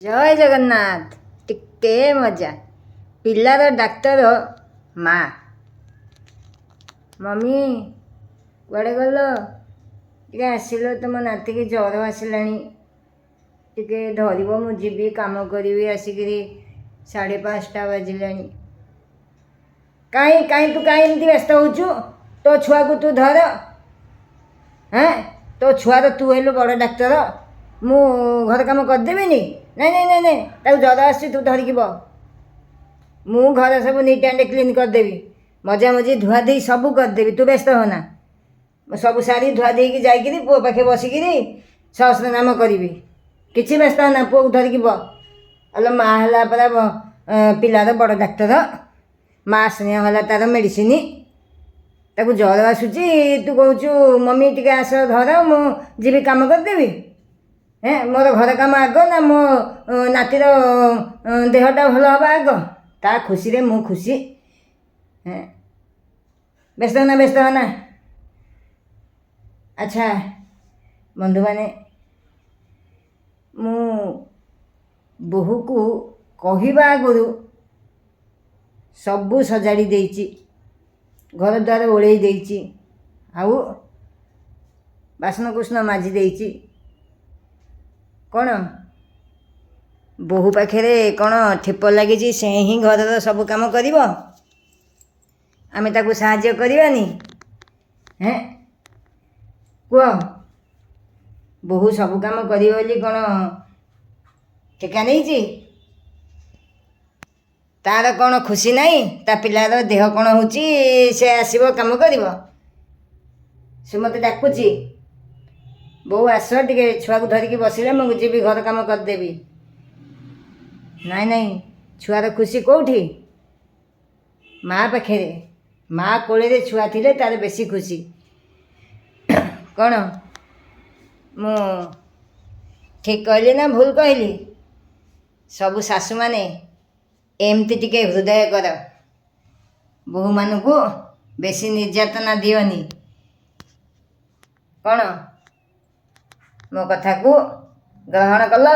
जय जगन्नाथ। टिके मजा पिलार डाक्तर माँ मम्मी कुआड़े गल टे आसिल तुम नाती की जर आसला टे धर मुझे कम करी आसिक 5:30 बाजिला कहीं कहीं तू कहीं एमती व्यस्त होचु तो छुआ को तू धर हाँ तो छुआ तो तू हेलु बड़ डाक्तर मु घर कम करदेवी नहीं नहीं नहीं नहीं ताऊ जर आस तू धरिकी ब मु घर सब नीट एंड क्लीन करदेवी मजा मजी धुआधुई सब करदेवी तू व्यस्त होना सब सारी धुआधुई की जाइकरी पुओ पाखे बसिकी सहस्र नाम करी किसी व्यस्त होना पुओ को धरिकी ब अल माँ है परा पिलार बड़ डाक्तर माँ स्नेह है तार मेडिसिन ताकू जर आसूची तू कहूँ मम्मी टी आस धर मुझे कम करदेवी हें मोर घर कम आग ना मो नातीर देहटा भल हवा आग ता खुशी रे मु खुशी हें व्यस्त होना व्यस्त होना। अच्छा बंधु माने मु बोहू को कहवा आगु सबू सजाड़ी देइची घर द्वार ओढ़े देइची आउ बासन कुसन माजी देइची कौन बोहू पाखे कौन ठेप लगी से ही घर सब काम कर आम ताकू साहाय्य करवानी हैं कह बोहू सब काम करी कौन ठेका नहीं तार कौन खुशी नहीं ता पिलार देह कौन हो से आसब कम कर से मत डाकुची बो आस टे छुआ को धरिकी बसिले मुझे भी घर कम करदेवी नाई नाई छुआर खुशी कौटी माँ पाखे माँ कोले छुआ थिले तार बेसी खुशी कौन मु ठीक कहली ना भूल कहली सबू सासु माने एमती टिके हृदय कर बोहू मानू को बेसी निर्यातना दियोनी कौन मो कथा को ग्रहण कल।